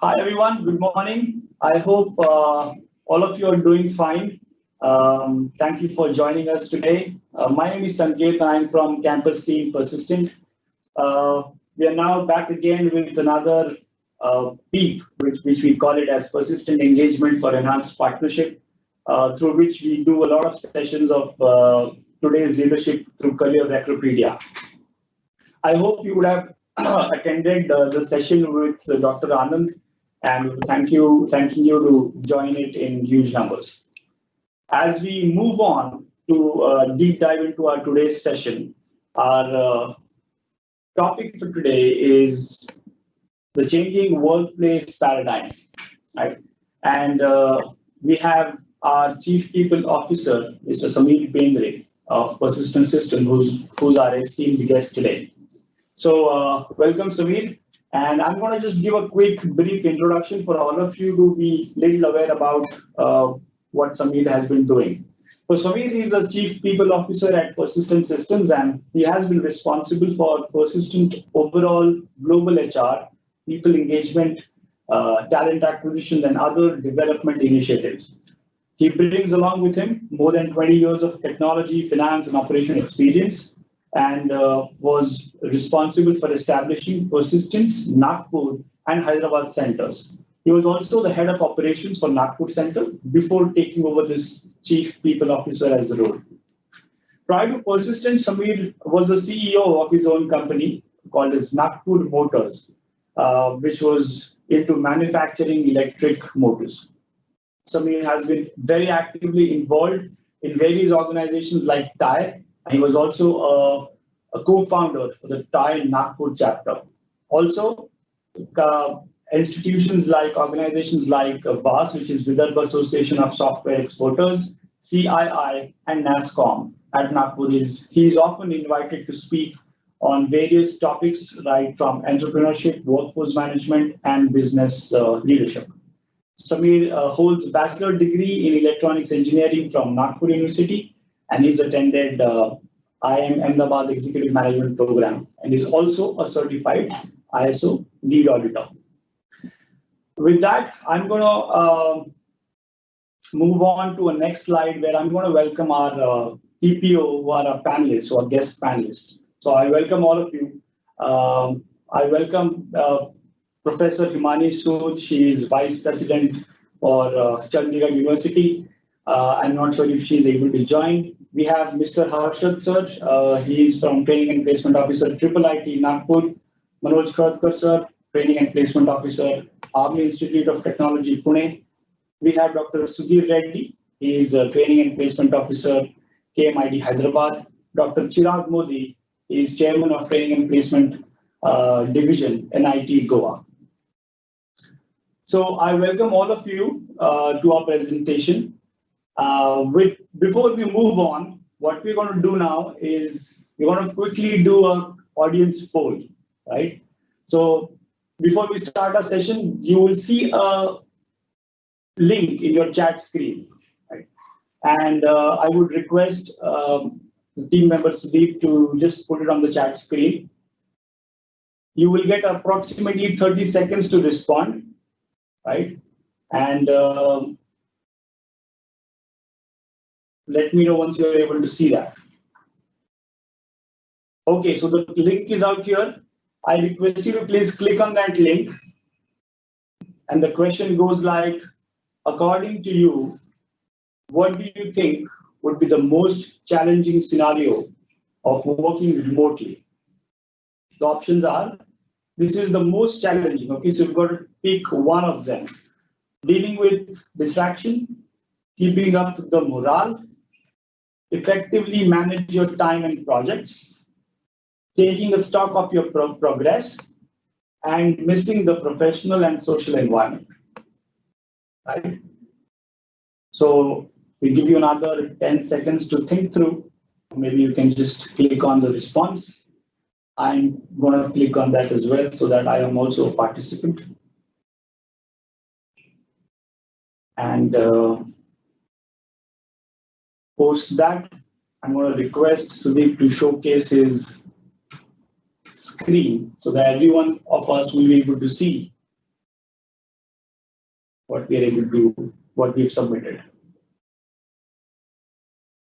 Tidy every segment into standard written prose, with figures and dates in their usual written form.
Hi everyone, good morning. I hope all of you are doing fine. Thank you for joining us today. My name is Sanket. I'm from campus team Persistent. Uh, we are now back again with another PEEP, which we call it as Persistent Engagement for Enhanced Partnership, through which we do a lot of sessions of today's leadership through Career Recrupedia. I hope you would have attended the session with Dr. Anand, and thanking you to join it in huge numbers. As we move on to deep dive into our today's session, our topic for today is the changing workplace paradigm, right? And we have our Chief People Officer, Mr. Samir Bendre of Persistent System, who's our esteemed guest today. So, welcome, Samir. And I'm going to just give a quick, brief introduction for all of you to be little aware about what Samir has been doing. So, Samir is the Chief People Officer at Persistent Systems, and he has been responsible for Persistent overall global HR, people engagement, talent acquisition, and other development initiatives. He brings along with him more than 20 years of technology, finance, and operation experience, and was responsible for establishing Persistence, Nagpur, and Hyderabad centers. He was also the head of operations for Nagpur Center before taking over this chief people officer as the role. Prior to Persistent, Samir was the CEO of his own company called as Nagpur Motors, which was into manufacturing electric motors. Samir has been very actively involved in various organizations like TIE, and he was also a co-founder for the TIE Nagpur chapter. Also, uh, organizations like VAS, which is Vidarbha Association of Software Exporters, CII, and NASCOM at Nagpur. He is often invited to speak on various topics, right from entrepreneurship, workforce management, and business leadership. Samir holds a bachelor degree in electronics engineering from Nagpur University, and he's attended IIM Ahmedabad Executive Management Program, and is also a certified ISO lead auditor. With that, I'm going to move on to a next slide where I'm going to welcome our PPO, who are our panelists, who are guest panelists. So I welcome all of you. I welcome Professor Himani Sood. She is Vice President for Chandigarh University. I'm not sure if she's able to join. We have Mr. Harshad Sir. He is from Training and Placement Officer, Triple IT Nagpur. Manoj Khadkar Sir, Training and Placement Officer, Army Institute of Technology, Pune. We have Dr. Sudhir Reddy. He is a Training and Placement Officer, KMID Hyderabad. Dr. Chirag Modi is Chairman of Training and Placement Division, NIT Goa. So I welcome all of you to our presentation. Before we move on, what we're going to do now is we're going to quickly do an audience poll, right? So before we start our session, you will see a link in your chat screen, right? And I would request the team member Sudeep to just put it on the chat screen. You will get approximately 30 seconds to respond, right? And let me know once you're able to see that. Okay, so the link is out here. I request you to please click on that link. And the question goes like, according to you, what do you think would be the most challenging scenario of working remotely? The options are, this is the most challenging, okay, so you've got to pick one of them. Dealing with distraction, keeping up the morale, effectively manage your time and projects, taking a stock of your progress, and missing the professional and social environment, right? So we give you another 10 seconds to think through. Maybe you can just click on the response. I'm going to click on that as well so that I am also a participant. And post that, I'm going to request Sudeep to showcase his screen so that every one of us will be able to see what we are able to, what we've submitted.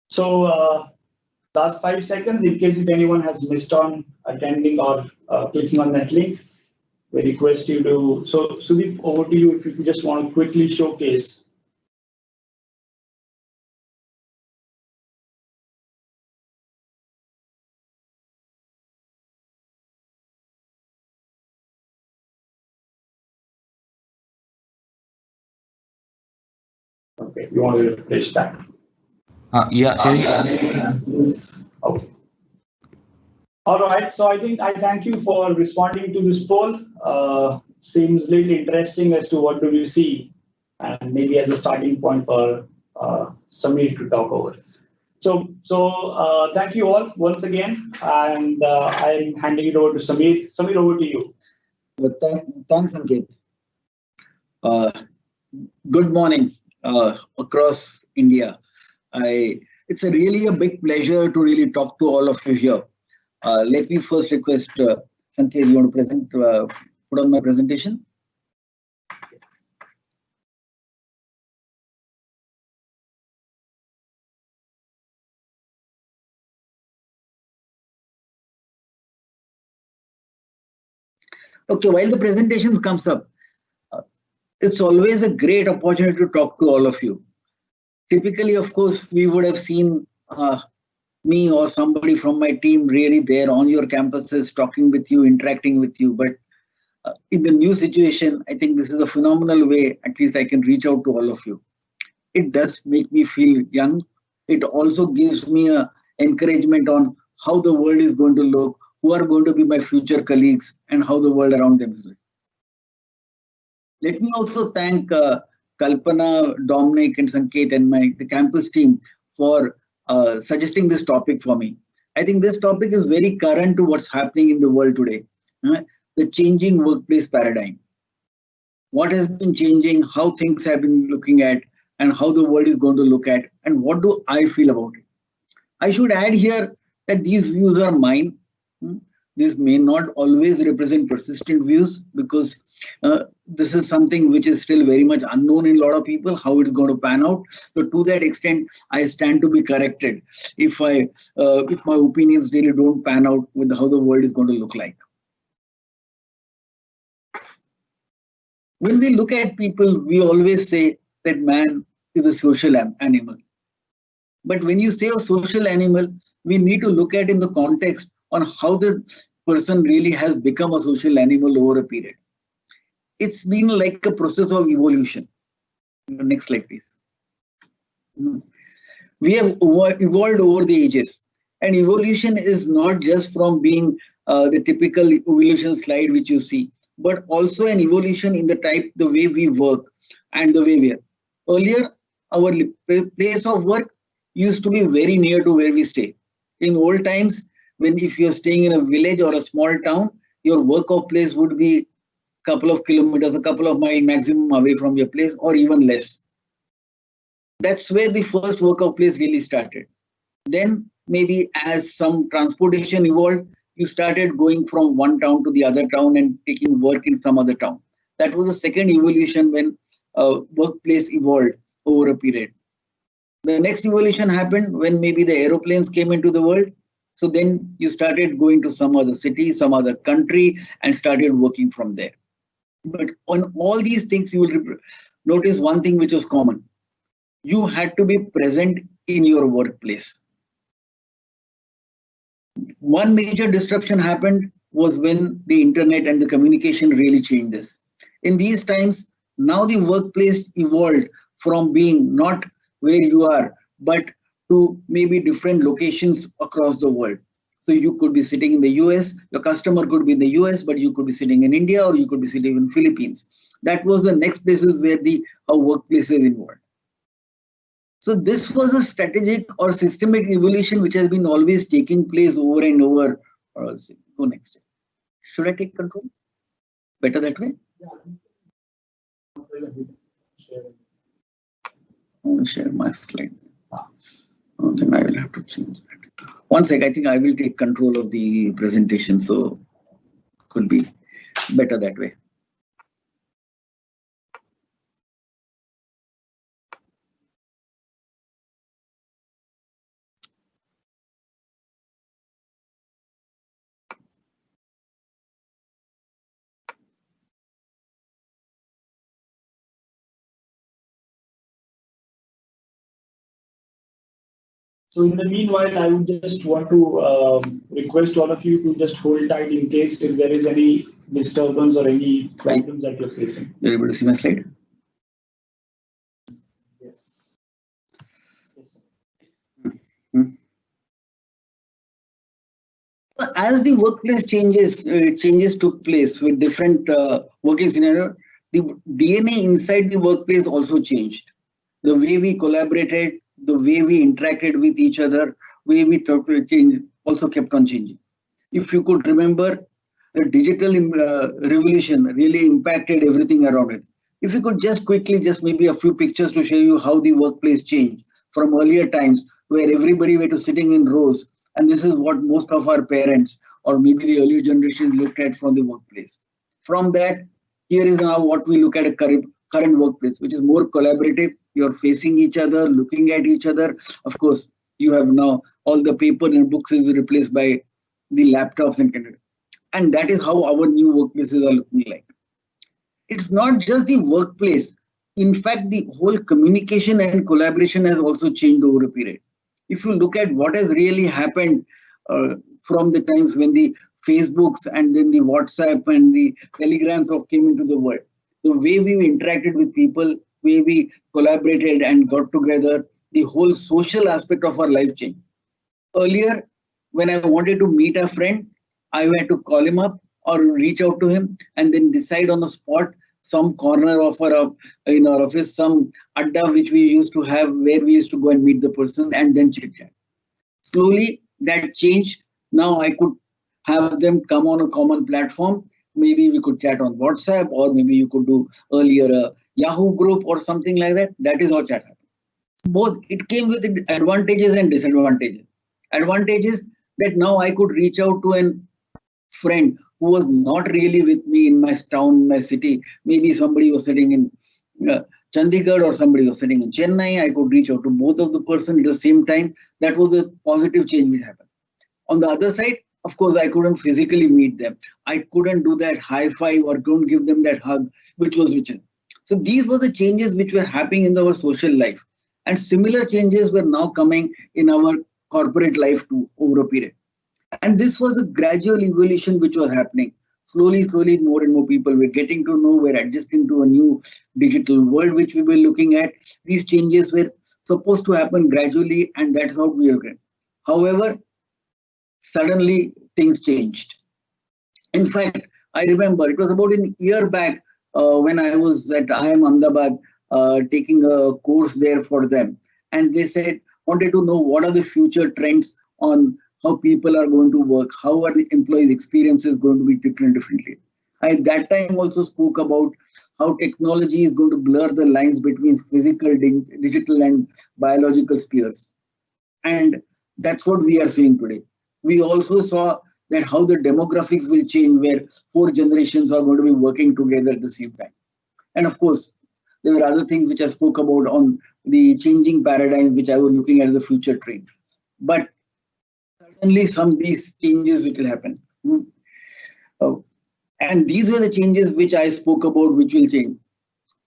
So last 5 seconds, in case if anyone has missed on attending or clicking on that link, we request you to. So Sudeep, over to you if you just want to quickly showcase. Okay, you want to refresh that? Yeah, sharing. Okay. All right. So I think I thank you for responding to this poll. Seems little interesting as to what do we see, and maybe as a starting point for Samir to talk over. So thank you all once again, and I'm handing it over to Samir. Samir, over to you. Thanks, Ankit. Good morning across India. It's really a big pleasure to really talk to all of you here. Let me first request Sanket, you want to present, put on my presentation? Okay, while the presentation comes up, it's always a great opportunity to talk to all of you. Typically, of course, we would have seen me or somebody from my team really there on your campuses, talking with you, interacting with you. But in the new situation, I think this is a phenomenal way, at least I can reach out to all of you. It does make me feel young. It also gives me a encouragement on how the world is going to look, who are going to be my future colleagues, and how the world around them is. Let me also thank Kalpana, Dominic, and Sanket and the campus team for suggesting this topic for me. I think this topic is very current to what's happening in the world today. The changing workplace paradigm. What has been changing, how things have been looking at, and how the world is going to look at, and what do I feel about it. I should add here that these views are mine. This may not always represent persistent views because this is something which is still very much unknown in a lot of people, how it's going to pan out. So to that extent, I stand to be corrected if my opinions really don't pan out with how the world is going to look like. When we look at people, we always say that man is a social animal. But when you say a social animal, we need to look at in the context on how the person really has become a social animal over a period. It's been like a process of evolution. Next slide, please. We have evolved over the ages, and evolution is not just from being the typical evolution slide which you see, but also an evolution in the way we work and the way we are. Earlier, our place of work used to be very near to where we stay. In old times, if you're staying in a village or a small town, your work place would be a couple of kilometers, a couple of miles maximum away from your place, or even less. That's where the first work place really started. Then maybe as some transportation evolved, you started going from one town to the other town and taking work in some other town. That was the second evolution when workplace evolved over a period. The next evolution happened when maybe the aeroplanes came into the world. So then you started going to some other city, some other country, and started working from there. But on all these things, you will notice one thing which was common. You had to be present in your workplace. One major disruption happened was when the internet and the communication really changed this. In these times, now the workplace evolved from being not where you are, but to maybe different locations across the world. So you could be sitting in the US, your customer could be in the US, but you could be sitting in India or you could be sitting in Philippines. That was the next places where our workplace is involved. So this was a strategic or systemic evolution which has been always taking place over and over. Go next. Should I take control? Better that way? I'll share my slide. Then I will have to change that. One sec, I think I will take control of the presentation, so could be better that way. So in the meanwhile, I would just want to request all of you to just hold tight in case if there is any disturbance or any problems that you're facing. You're able to see my slide? Yes. Yes, Hmm. As the workplace changes took place with different working scenario, the DNA inside the workplace also changed. The way we collaborated, the way we interacted with each other, way we talked to change also kept on changing. If you could remember, the digital revolution really impacted everything around it. If you could just quickly, just maybe a few pictures to show you how the workplace changed from earlier times where everybody were to sitting in rows, and this is what most of our parents or maybe the earlier generation looked at from the workplace. From that, here is now what we look at a current workplace, which is more collaborative. You're facing each other, looking at each other. Of course, you have now all the paper and books is replaced by the laptops and connected. And that is how our new workplaces are looking like. It's not just the workplace. In fact, the whole communication and collaboration has also changed over a period. If you look at what has really happened from the times when the Facebooks and then the WhatsApp and the Telegrams of came into the world, the way we interacted with people, way we collaborated and got together, the whole social aspect of our life changed. Earlier, when I wanted to meet a friend, I had to call him up or reach out to him and then decide on the spot some corner of our in our office, some adda which we used to have where we used to go and meet the person and then chit chat. Slowly that changed. Now I could have them come on a common platform. Maybe we could chat on WhatsApp or maybe you could do earlier a Yahoo group or something like that. That is how chat happened. Both it came with advantages and disadvantages. Advantages that now I could reach out to a friend who was not really with me in my town, my city. Maybe somebody was sitting in Chandigarh or somebody was sitting in Chennai. I could reach out to both of the person at the same time. That was a positive change which happened. On the other side, of course, I couldn't physically meet them. I couldn't do that high five or couldn't give them that hug, which was which. So these were the changes which were happening in our social life. And similar changes were now coming in our corporate life too over a period. And this was a gradual evolution which was happening. Slowly, more and more people were getting to know, we're adjusting to a new digital world which we were looking at. These changes were supposed to happen gradually, and that's how we are. However, suddenly things changed. In fact, I remember it was about a year back when I was at IIM Ahmedabad taking a course there for them. And they said, wanted to know what are the future trends on how people are going to work, how are the employees' experiences going to be differently. I at that time also spoke about how technology is going to blur the lines between physical, digital and biological spheres. And that's what we are seeing today. We also saw that how the demographics will change where 4 generations are going to be working together at the same time. And of course, there were other things which I spoke about on the changing paradigms which I was looking at as the future trend. But certainly some of these changes which will happen. And these were the changes which I spoke about which will change.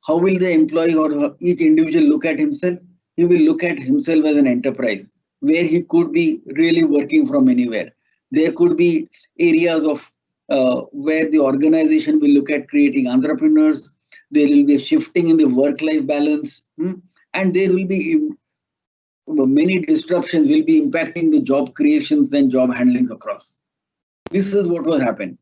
How will the employee or each individual look at himself? He will look at himself as an enterprise where he could be really working from anywhere. There could be areas of where the organization will look at creating entrepreneurs. There will be a shifting in the work-life balance, and there will be many disruptions will be impacting the job creations and job handlings across. This is what will happen.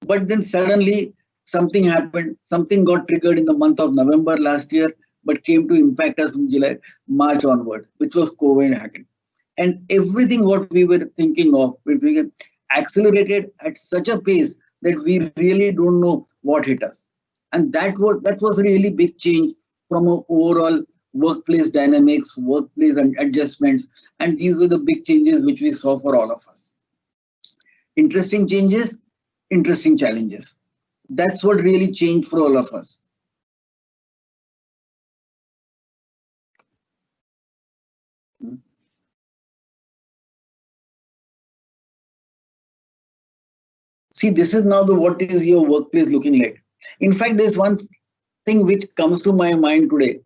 But then suddenly something happened, something got triggered in the month of November last year, but came to impact us from July, March onward, which was COVID happened. And everything what we were thinking of, we accelerated at such a pace that we really don't know what hit us. And that was really big change from an overall workplace dynamics, workplace and adjustments. And these were the big changes which we saw for all of us. Interesting changes, interesting challenges. That's what really changed for all of us. See, this is now what is your workplace looking like. In fact, there's one thing which comes to my mind today.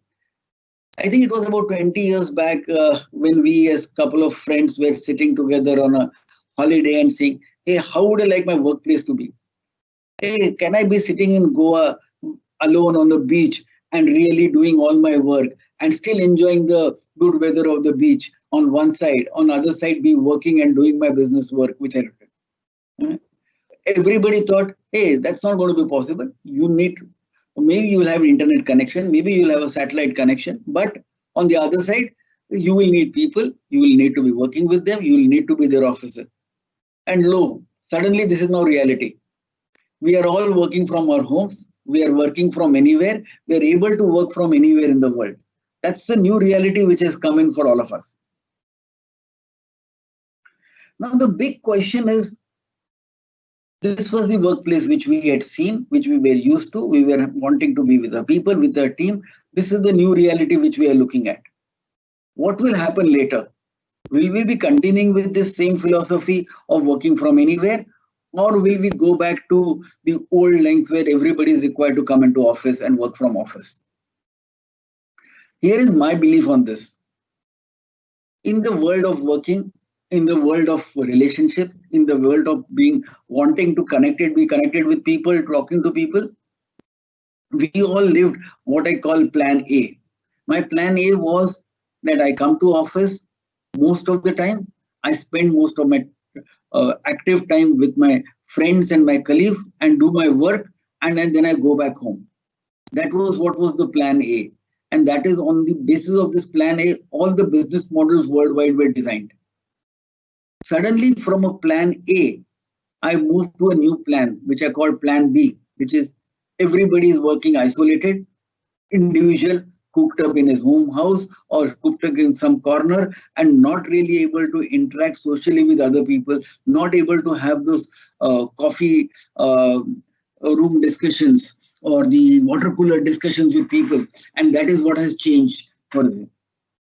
I think it was about 20 years back when we as a couple of friends were sitting together on a holiday and saying, hey, how would I like my workplace to be? Hey, can I be sitting in Goa alone on the beach and really doing all my work and still enjoying the good weather of the beach on one side, on the other side be working and doing my business work, which I everybody thought, hey, that's not going to be possible. You need, maybe you will have internet connection, maybe you will have a satellite connection, but on the other side, you will need people, you will need to be working with them, you will need to be their officer. And lo, suddenly this is now reality. We are all working from our homes. We are working from anywhere. We are able to work from anywhere in the world. That's the new reality which has come in for all of us. Now, the big question is, this was the workplace which we had seen, which we were used to. We were wanting to be with our people, with our team. This is the new reality which we are looking at. What will happen later? Will we be continuing with this same philosophy of working from anywhere? Or will we go back to the old length where everybody is required to come into office and work from office? Here is my belief on this. In the world of working, in the world of relationship, in the world of being wanting to be connected with people, talking to people, we all lived what I call plan A. My plan A was that I come to office most of the time. I spend most of my active time with my friends and my colleagues and do my work, and then I go back home. That was what was the plan A. And that is on the basis of this plan A, all the business models worldwide were designed. Suddenly from a plan A, I moved to a new plan, which I call plan B, which is everybody is working isolated, individual, cooked up in his home house or cooked up in some corner and not really able to interact socially with other people, not able to have those coffee room discussions or the water cooler discussions with people. And that is what has changed for them.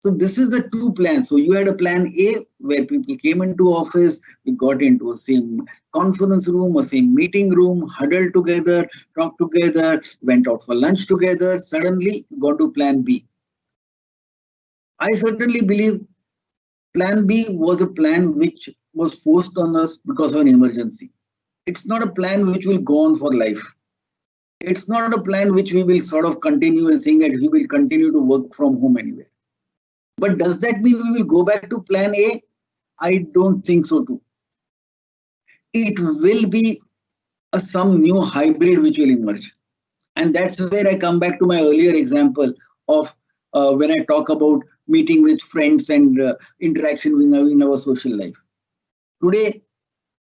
So this is the two plans. So you had a plan A where people came into office, we got into a same conference room, a same meeting room, huddled together, talked together, went out for lunch together, suddenly gone to plan B. I certainly believe plan B was a plan which was forced on us because of an emergency. It's not a plan which will go on for life. It's not a plan which we will sort of continue and saying that we will continue to work from home anywhere. But does that mean we will go back to plan A? I don't think so too. It will be some new hybrid which will emerge. And that's where I come back to my earlier example of when I talk about meeting with friends and interaction in our social life. Today,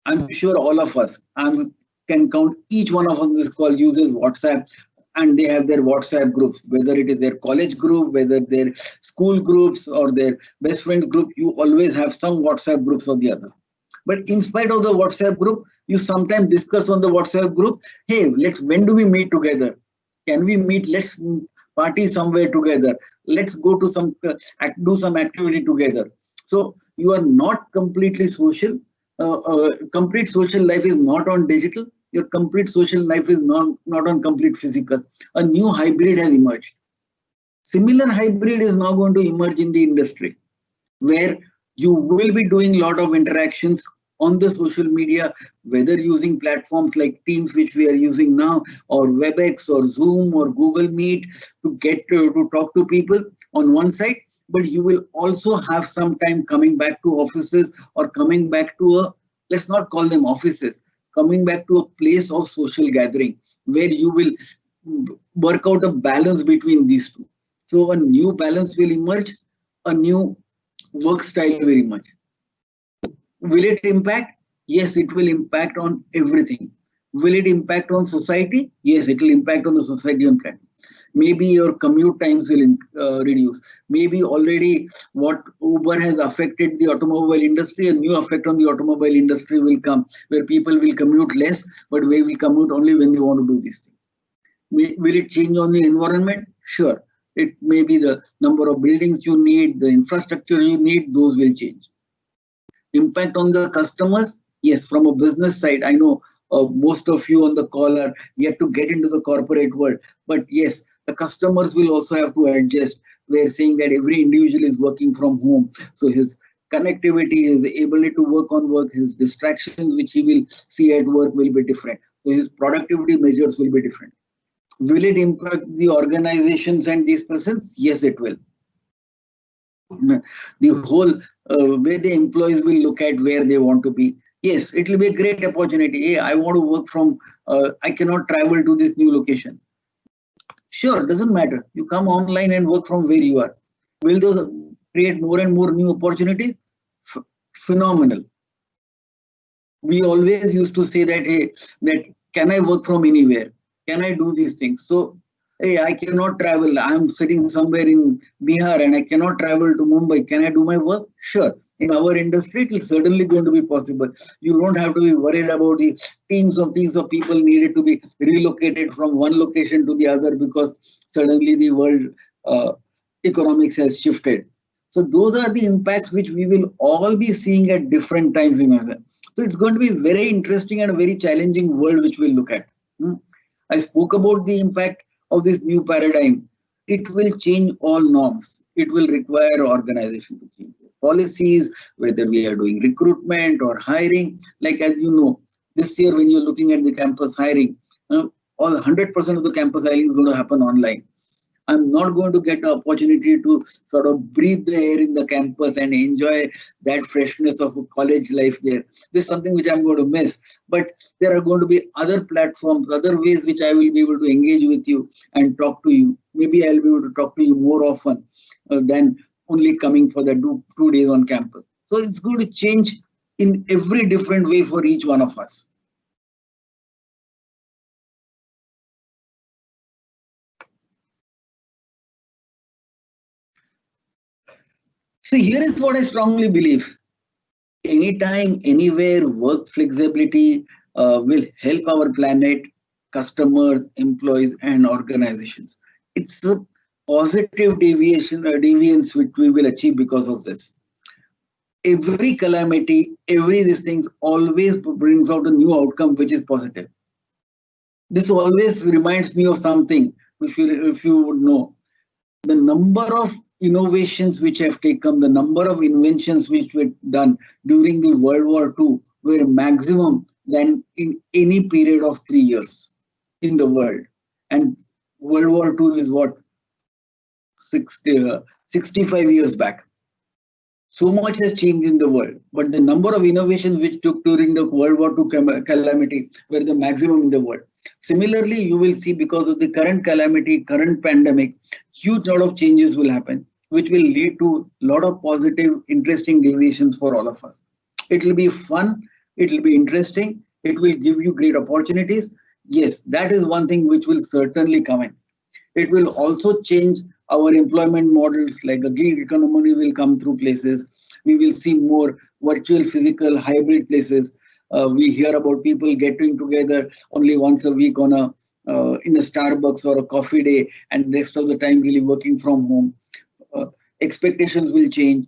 I'm sure all of us can count each one of us on this call uses WhatsApp, and they have their WhatsApp groups, whether it is their college group, whether their school groups or their best friend group, you always have some WhatsApp groups or the other. But in spite of the WhatsApp group, you sometimes discuss on the WhatsApp group, hey, when do we meet together? Can we meet? Let's party somewhere together. Let's go to do some activity together. So you are not completely social. Complete social life is not on digital. Your complete social life is not on complete physical. A new hybrid has emerged. Similar hybrid is now going to emerge in the industry, where you will be doing a lot of interactions on the social media, whether using platforms like Teams, which we are using now, or WebEx or Zoom or Google Meet to get to talk to people on one side, but you will also have some time coming back to offices or coming back to let's not call them offices, coming back to a place of social gathering where you will work out a balance between these two. So a new balance will emerge, a new work style will emerge. Will it impact? Yes, it will impact on everything. Will it impact on society? Yes, it will impact on the society on planet. Maybe your commute times will reduce. Maybe already what Uber has affected the automobile industry, a new effect on the automobile industry will come, where people will commute less, but they will commute only when they want to do this thing. Will it change on the environment? Sure. It may be the number of buildings you need, the infrastructure you need, those will change. Impact on the customers? Yes, from a business side, I know most of you on the call are yet to get into the corporate world. But yes, The customers will also have to adjust. We're saying that every individual is working from home, so his connectivity, his ability to work on work, his distractions which he will see at work will be different. So his productivity measures will be different. Will it impact the organizations and these persons? Yes, it will. The whole way the employees will look at where they want to be. Yes, it will be a great opportunity. Hey, I want to work from, I cannot travel to this new location. Sure, doesn't matter. You come online and work from where you are. Will those create more and more new opportunities? Phenomenal. We always used to say that, hey, that can I work from anywhere? Can I do these things? So, hey, I cannot travel. I'm sitting somewhere in Bihar and I cannot travel to Mumbai. Can I do my work? Sure. In our industry, it is certainly going to be possible. You don't have to be worried about the teams of people needed to be relocated from one location to the other because suddenly the world economics has shifted. So those are the impacts which we will all be seeing at different times in our. So it's going to be very interesting and a very challenging world which we'll look at. I spoke about the impact of this new paradigm. It will change all norms. It will require organization to change their policies, whether we are doing recruitment or hiring. Like as you know, this year when you're looking at the campus hiring, all 100% of the campus hiring is going to happen online. I'm not going to get the opportunity to sort of breathe the air in the campus and enjoy that freshness of a college life there. This is something which I'm going to miss. But there are going to be other platforms, other ways which I will be able to engage with you and talk to you. Maybe I'll be able to talk to you more often than only coming for the 2 days on campus. So it's going to change in every different way for each one of us. So here is what I strongly believe. Anytime, anywhere, work flexibility will help our planet, customers, employees, and organizations. It's a positive deviance which we will achieve because of this. Every calamity, every these things always brings out a new outcome which is positive. This always reminds me of something, if you would know. The number of innovations which have taken, the number of inventions which were done during the World War II were maximum than in any period of 3 years in the world. And World War II is what, 65 years back. So much has changed in the world, but the number of innovations which took during the World War II calamity were the maximum in the world. Similarly, you will see because of the current calamity, current pandemic, huge lot of changes will happen, which will lead to a lot of positive, interesting deviations for all of us. It will be fun, it will be interesting, it will give you great opportunities. Yes, that is one thing which will certainly come in. It will also change our employment models, like a gig economy will come through places. We will see more virtual, physical, hybrid places. We hear about people getting together only once a week on in a Starbucks or a coffee day, and rest of the time really working from home. Expectations will change.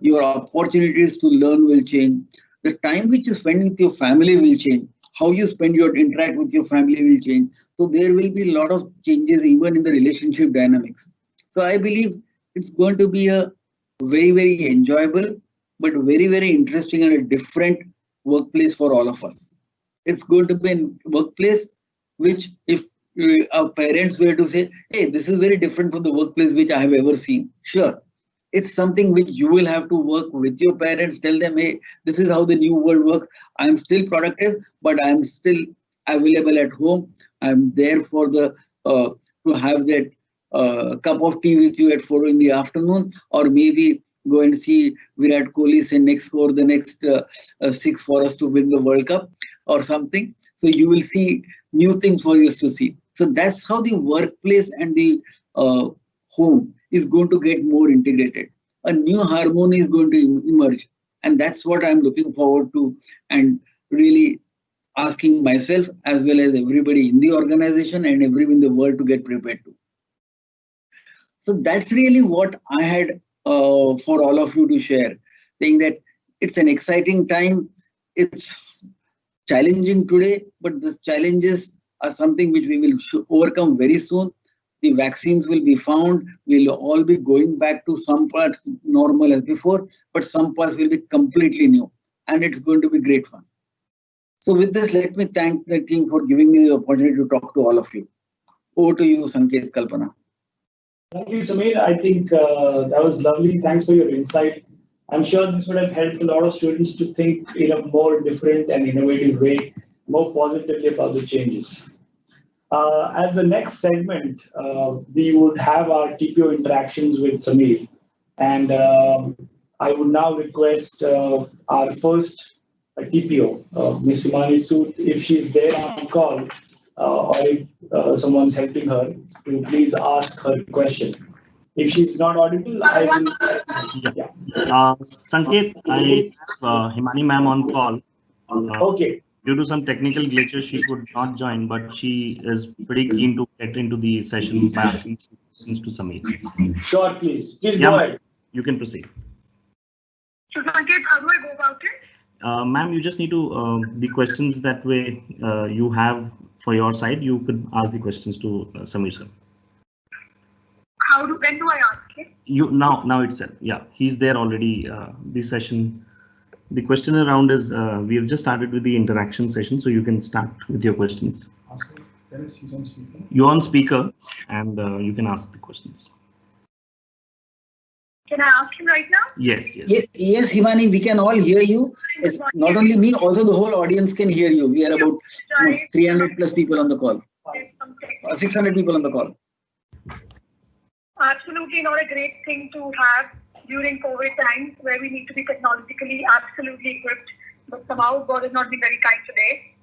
Your opportunities to learn will change. The time which you spend with your family will change. How you interact with your family will change. So there will be a lot of changes even in the relationship dynamics. So I believe it's going to be a very, very enjoyable, but very, very interesting and a different workplace for all of us. It's going to be a workplace which, if our parents were to say, hey, this is very different from the workplace which I have ever seen. Sure. It's something which you will have to work with your parents, tell them, hey, this is how the new world works. I'm still productive, but I'm still available at home. I'm there for the to have that cup of tea with you at 4 in the afternoon, or maybe go and see Virat Kohli say next score the next 6 for us to win the World Cup or something. So you will see new things for us to see. So that's how the workplace and the home is going to get more integrated. A new harmony is going to emerge. And that's what I'm looking forward to and really asking myself as well as everybody in the organization and everyone in the world to get prepared to. So that's really what I had for all of you to share, saying that it's an exciting time. It's challenging today, but the challenges are something which we will overcome very soon. the vaccines will be found. We'll all be going back to some parts normal as before, but some parts will be completely new, and it's going to be great fun. So with this, let me thank the team for giving me the opportunity to talk to all of you. Over to you, Sanket, Kalpana. Thank you, Samir. I think that was lovely. Thanks for your insight. I'm sure this would have helped a lot of students to think in a more different and innovative way, more positively about the changes. As the next segment, we would have our TPO interactions with Samir. And I would now request our first TPO, Ms. Himani Sood, if she's there on call or if someone's helping her, to please ask her question. If she's not audible, I will. Yeah. Sanket, I have Himani ma'am on call. Okay. Due to some technical glitches, she could not join, but she is pretty keen to get into the session by asking questions to Samir. Sure, please. Please Yeah, go ahead. You can proceed. So Sanket, how do I go about it? Ma'am, you just need to, the questions that way you have for your side, you could ask the questions to Samir sir. When do I ask it? You now itself, yeah, he's there already. The session, the question around is, we have just started with the interaction session, so you can start with your questions. You're on speaker and you can ask the questions. Can I ask him right now? Yes. Yes, Himani, we can all hear you. It's not only me, also the whole audience can hear you. We are about 300 plus people on the call. 600 people on the call. Absolutely not a great thing to have during COVID times where we need to be technologically absolutely equipped, but somehow God has not been very kind today.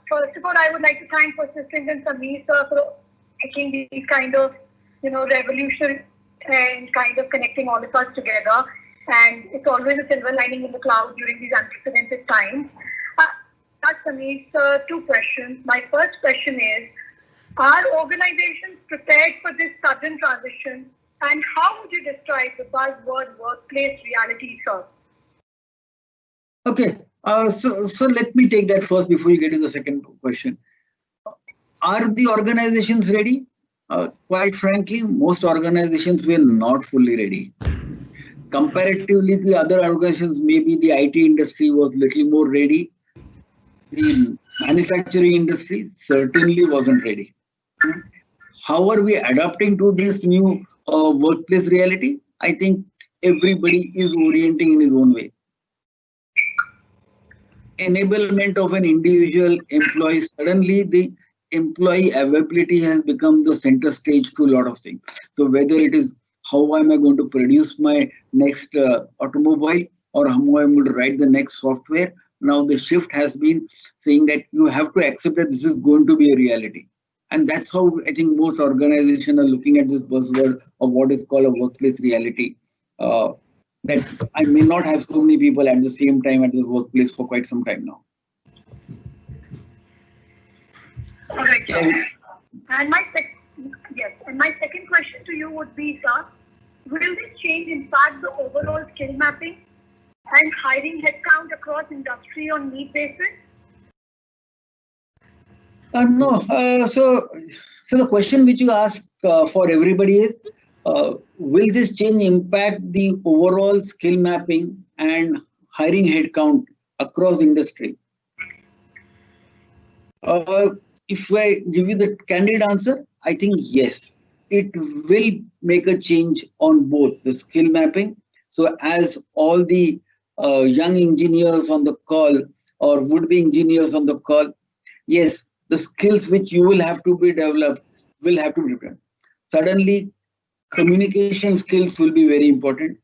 First of all, I would like to thank Persistent and Samir sir for taking these kind of, revolution and kind of connecting all of us together. And it's always a silver lining in the cloud during these unprecedented times. Samir sir, two questions. My first question is, are organizations prepared for this sudden transition? And how would you describe the buzzword workplace reality, sir? Okay, so let me take that first before you get to the second question. Are the organizations ready? Quite frankly, most organizations were not fully ready. Comparatively, the other organizations, maybe the IT industry was little more ready. The manufacturing industry certainly wasn't ready. How are we adapting to this new workplace reality? I think everybody is orienting in his own way. Enablement of an individual employee, suddenly the employee availability has become the center stage to a lot of things. So whether it is how am I going to produce my next automobile or how am I going to write the next software, now the shift has been saying that you have to accept that this is going to be a reality. And that's how I think most organizations are looking at this buzzword of what is called a workplace reality. That I may not have so many people at the same time at the workplace for quite some time now. Correct. And my second question to you would be, sir, will this change impact the overall skill mapping and hiring headcount across industry on need basis? No. So the question which you ask for everybody is, will this change impact the overall skill mapping and hiring headcount across industry? If I give you the candid answer, I think yes, it will make a change on both the skill mapping. So as all the young engineers on the call or would-be engineers on the call, yes, the skills which you will have to be developed will have to be different. Suddenly, communication skills will be very important.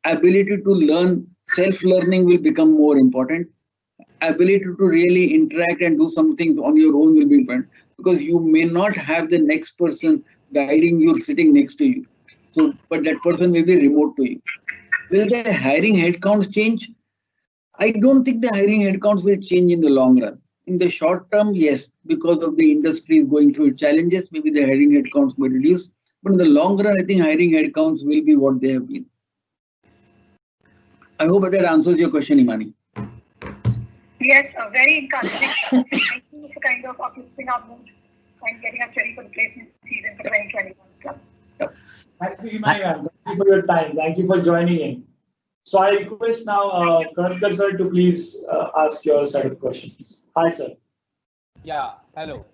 Ability to learn, self-learning will become more important. Ability to really interact and do some things on your own will be important, because you may not have the next person guiding you sitting next to you. So, but that person may be remote to you. Will the hiring headcounts change? I don't think the hiring headcounts will change in the long run. In the short term, yes, because of the industry is going through challenges, maybe the hiring headcounts may reduce. But in the long run, I think hiring headcounts will be what they have been. I hope that answers your question, Himani. Yes, very encouraging. Thank you for kind of uplifting our mood. and getting us ready for the placement season for 2021 club. Thank you, Himanshu. Thank you for your time. Thank you for joining in. So I request now Karkar sir to please ask your set of questions. Hi, sir. Yeah, hello.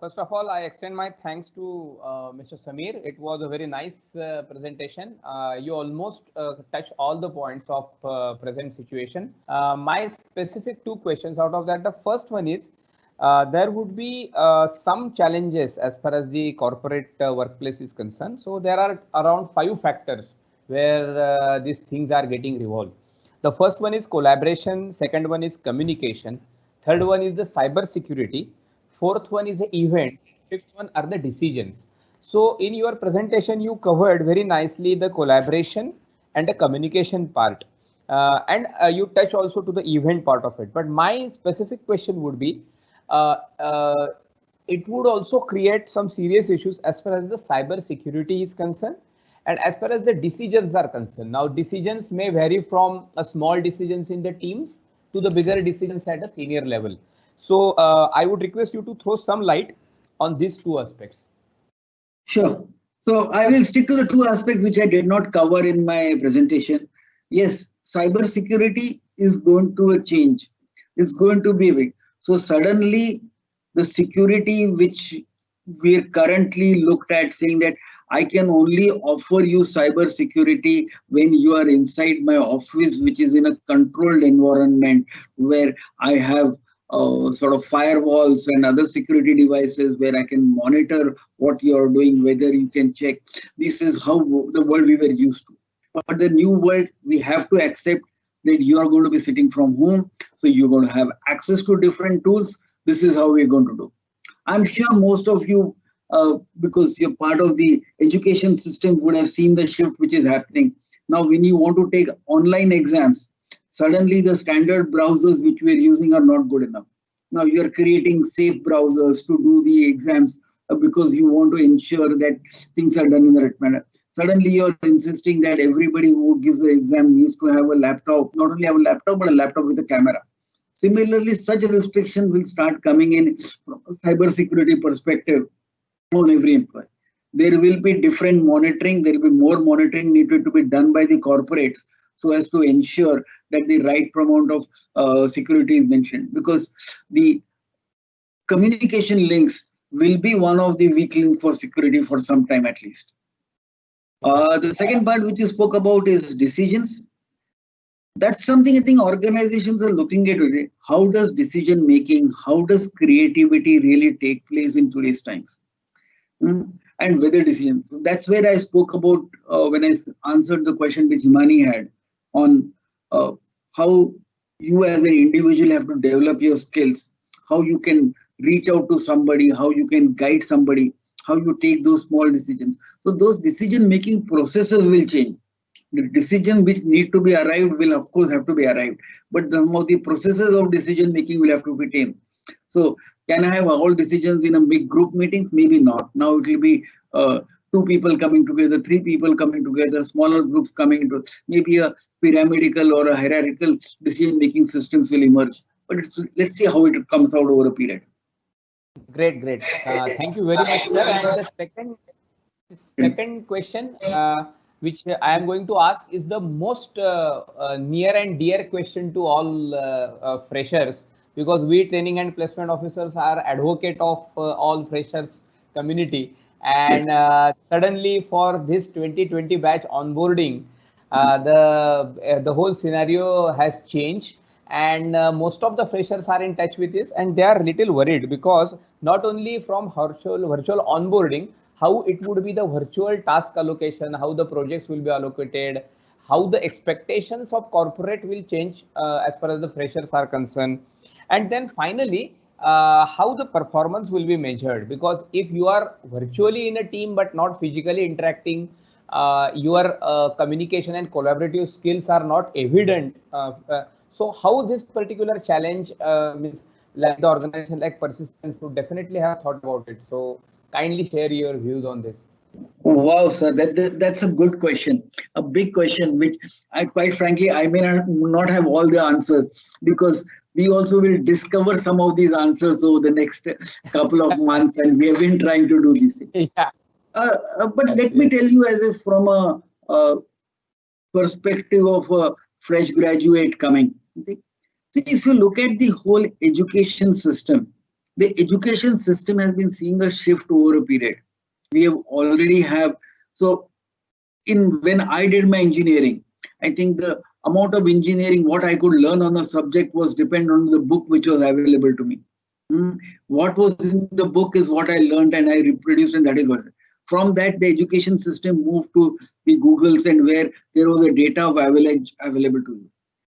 First of all, I extend my thanks to Mr. Samir. It was a very nice presentation. You almost touched all the points of present situation. My specific two questions out of that. The first one is, there would be some challenges as far as the corporate workplace is concerned. So there are around 5 factors where these things are getting revolved. The first one is collaboration. Second one is communication. Third one is the cyber security. Fourth one is the events. Fifth one are the decisions. So in your presentation, you covered very nicely the collaboration and the communication part. And you touch also to the event part of it. But my specific question would be, it would also create some serious issues as far as the cyber security is concerned. And as far as the decisions are concerned. Now, decisions may vary from a small decisions in the teams to the bigger decisions at a senior level. So I would request you to throw some light on these 2 aspects. Sure. So I will stick to the 2 aspects which I did not cover in my presentation. Yes, cyber security is going to change. It's going to be big. So suddenly the security which we are currently looked at saying that I can only offer you cyber security when you are inside my office, which is in a controlled environment where I have sort of firewalls and other security devices where I can monitor what you are doing, whether you can check. This is how the world we were used to. But the new world, we have to accept that you are going to be sitting from home. So you're going to have access to different tools. This is how we're going to do. I'm sure most of you, because you're part of the education system, would have seen the shift which is happening. Now, when you want to take online exams, suddenly the standard browsers which we're using are not good enough. Now you are creating safe browsers to do the exams because you want to ensure that things are done in the right manner. Suddenly you're insisting that everybody who gives the exam needs to have a laptop, not only have a laptop, but a laptop with a camera. Similarly, such restrictions will start coming in from a cyber security perspective on every employee. There will be different monitoring. There will be more monitoring needed to be done by the corporates so as to ensure that the right amount of security is mentioned, because the communication links will be one of the weak links for security for some time at least. The second part which you spoke about is decisions. That's something I think organizations are looking at today. How does decision making, how does creativity really take place in today's times? And whether decisions. So that's where I spoke about when I answered the question which Himani had on how you as an individual have to develop your skills, how you can reach out to somebody, how you can guide somebody, how you take those small decisions. So those decision-making processes will change. The decision which need to be arrived will of course have to be arrived, but some of the processes of decision-making will have to be tamed. So can I have all decisions in a big group meetings? Maybe not. Now it will be 2 people coming together, 3 people coming together, smaller groups coming into, maybe a pyramidal or a hierarchical decision-making systems will emerge. But let's see how it comes out over a period. Great. Thank you very much, sir. And the second question, which I am going to ask, is the most near and dear question to all freshers, because we training and placement officers are advocate of all freshers community. And suddenly for this 2020 batch onboarding, the whole scenario has changed, and most of the freshers are in touch with this, and they are little worried because not only from virtual onboarding, how it would be the virtual task allocation, how the projects will be allocated, how the expectations of corporate will change as far as the freshers are concerned, and then finally how the performance will be measured, because if you are virtually in a team but not physically interacting, your communication and collaborative skills are not evident. So how this particular challenge means, like the organization like Persistent would definitely have thought about it. So kindly share your views on this. Wow, sir, that's a good question, a big question, which I quite frankly I may not have all the answers, because we also will discover some of these answers over the next couple of months, and we have been trying to do this thing. Yeah. But let me tell you, as if from a perspective of a fresh graduate coming. See, if you look at the whole education system, the education system has been seeing a shift over a period. We have already have, so when I did my engineering, I think the amount of engineering what I could learn on a subject was dependent on the book which was available to me. What was in the book is what I learned and I reproduced, and that is what. From that, the education system moved to the Googles, and where there was a data available to you.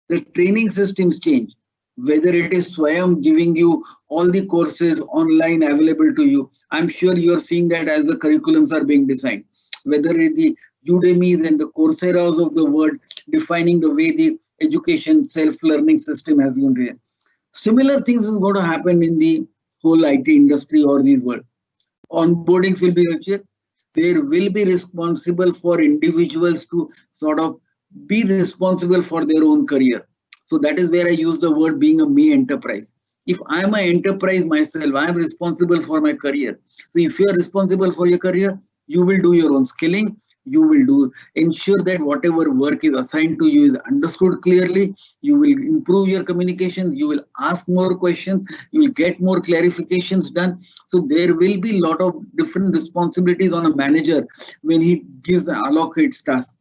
The training systems change, whether it is Swayam giving you all the courses online available to you. I'm sure you're seeing that as the curriculums are being designed, whether it the Udemy's and the Coursera's of the world defining the way the education self-learning system has been there. Similar things is going to happen in the whole IT industry or this world. Onboardings will be richer. There will be responsible for individuals to sort of be responsible for their own career. So that is where I use the word being a me enterprise. If I'm an enterprise myself, I am responsible for my career. So if you are responsible for your career, you will do your own skilling. You will ensure that whatever work is assigned to you is understood clearly. You will improve your communications. You will ask more questions. You will get more clarifications done. So there will be a lot of different responsibilities on a manager when he gives and allocates tasks.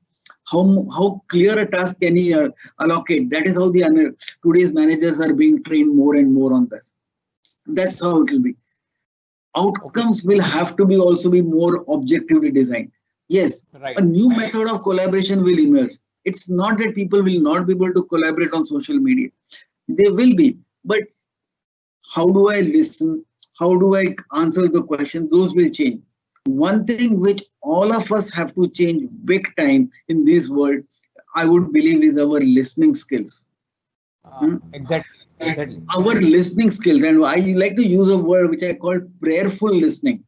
How clear a task can he allocate? That is how the today's managers are being trained more and more on this. That's how it will be. Outcomes will have to be also be more objectively designed. Yes, Right. a new method of collaboration will emerge. It's not that people will not be able to collaborate on social media. They will be, but how do I listen? How do I answer the question? Those will change. One thing which all of us have to change big time in this world, I would believe, is our listening skills. Exactly. Our listening skills, and I like to use a word which I call prayerful listening.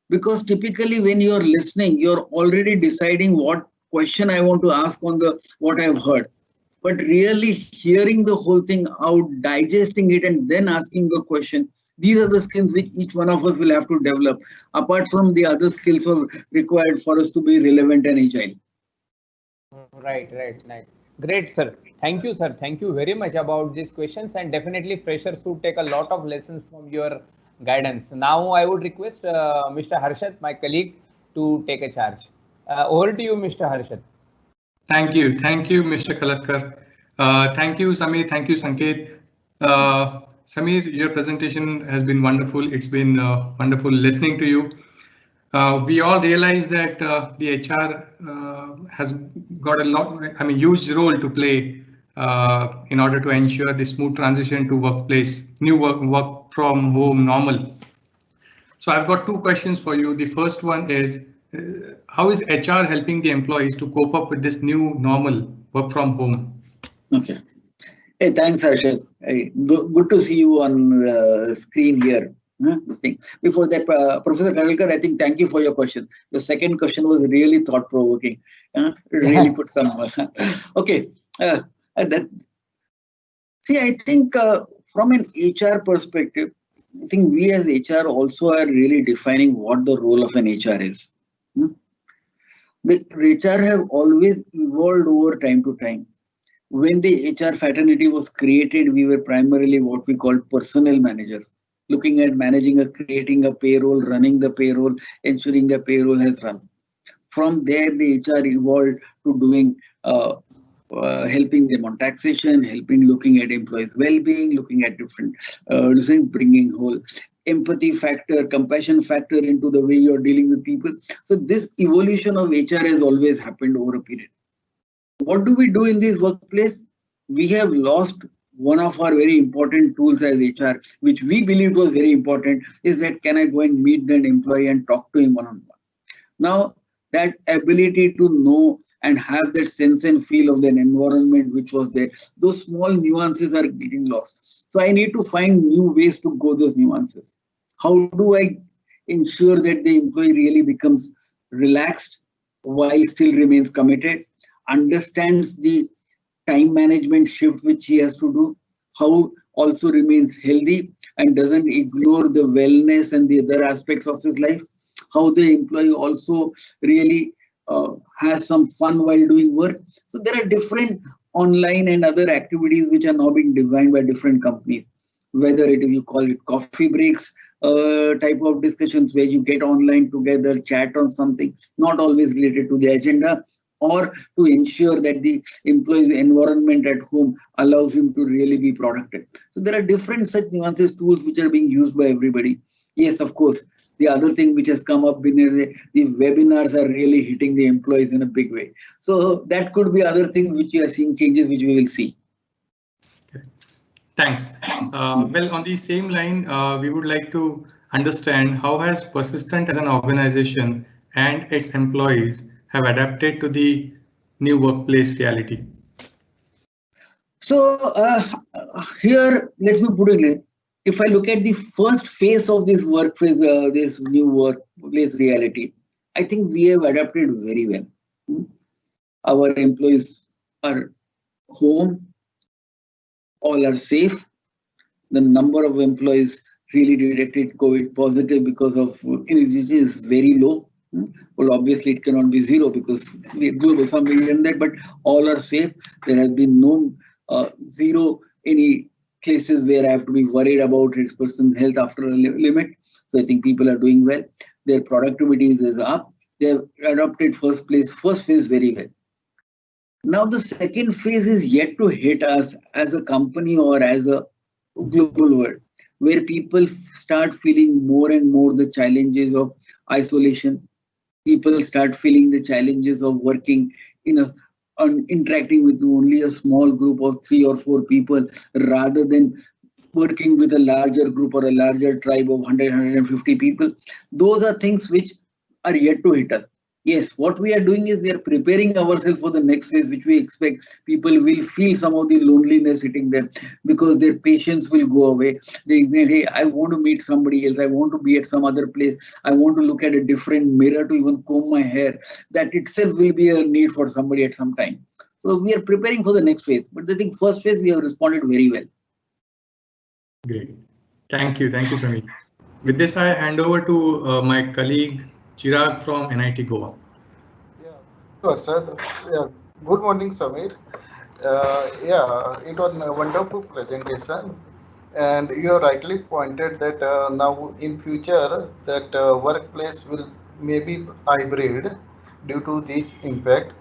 Because typically when you're listening, you're already deciding what question I want to ask on the what I've heard. But really hearing the whole thing out, digesting it, and then asking the question, these are the skills which each one of us will have to develop, apart from the other skills required for us to be relevant and agile. Right. Great, sir. Thank you, sir. Thank you very much about these questions, and definitely freshers should take a lot of lessons from your guidance. Now I would request Mr. Harshad, my colleague, to take a charge. Over to you, Mr. Harshad. Thank you, Mr. Kalatkar. Thank you, Samir. Thank you, Sanket. Samir, your presentation has been wonderful. It's been wonderful listening to you. We all realize that the HR has got huge role to play in order to ensure the smooth transition to workplace, new work from home normal. So I've got two questions for you. The first one is, how is HR helping the employees to cope up with this new normal work from home? Okay. Hey, thanks, Harshad. Hey, good to see you on the screen here. Before that, Professor Khandelkar, I think thank you for your question. The second question was really thought-provoking. Really put some. Okay. See, I think from an HR perspective, I think we as HR also are really defining what the role of an HR is. The HR have always evolved over time to time. When the HR fraternity was created, we were primarily what we call personnel managers, looking at creating a payroll, running the payroll, ensuring the payroll has run. From there, the HR evolved to doing helping them on taxation, looking at employees' well-being, looking at different, bringing whole empathy factor, compassion factor into the way you're dealing with people. So this evolution of HR has always happened over a period. What do we do in this workplace? We have lost one of our very important tools as HR, which we believed was very important, is that can I go and meet that employee and talk to him one-on-one? Now, that ability to know and have that sense and feel of the environment which was there, those small nuances are getting lost. So I need to find new ways to go those nuances. How do I ensure that the employee really becomes relaxed while still remains committed, understands the time management shift which he has to do, how also remains healthy and doesn't ignore the wellness and the other aspects of his life, how the employee also really has some fun while doing work. So there are different online and other activities which are now being designed by different companies, whether it is you call it coffee breaks type of discussions where you get online together, chat on something not always related to the agenda, or to ensure that the employee's environment at home allows him to really be productive. So there are different such nuances, tools which are being used by everybody. Yes, of course. The other thing which has come up in the webinars are really hitting the employees in a big way. So that could be other things which we are seeing changes which we will see. Thanks. Well, on the same line, we would like to understand how has Persistent as an organization and its employees have adapted to the new workplace reality? So here, let me put it. If I look at the first phase of this workplace, this new workplace reality, I think we have adapted very well. Our employees are home, all are safe. The number of employees really detected COVID positive because of it is very low. Well, obviously it cannot be zero because we are global, something in that, but all are safe. There has been no zero any cases where I have to be worried about his person's health after a limit. So I think people are doing well. Their productivity is up. They have adopted first phase very well. Now the second phase is yet to hit us as a company or as a global world, where people start feeling more and more the challenges of isolation. People start feeling the challenges of working interacting with only a small group of 3 or 4 people rather than working with a larger group or a larger tribe of 100, 150 people. Those are things which are yet to hit us. Yes, what we are doing is we are preparing ourselves for the next phase, which we expect people will feel some of the loneliness hitting them because their patience will go away. They hey, I want to meet somebody else. I want to be at some other place. I want to look at a different mirror to even comb my hair. That itself will be a need for somebody at some time. So we are preparing for the next phase. But I think first phase, we have responded very well. Great. Thank you. Thank you, Samir. With this, I hand over to my colleague, Chirag from NIT Goa. Yeah, sure, sir. Yeah. Good morning, Samir. Yeah, it was a wonderful presentation, and you have rightly pointed that now in future that workplace will maybe hybrid due to this impact.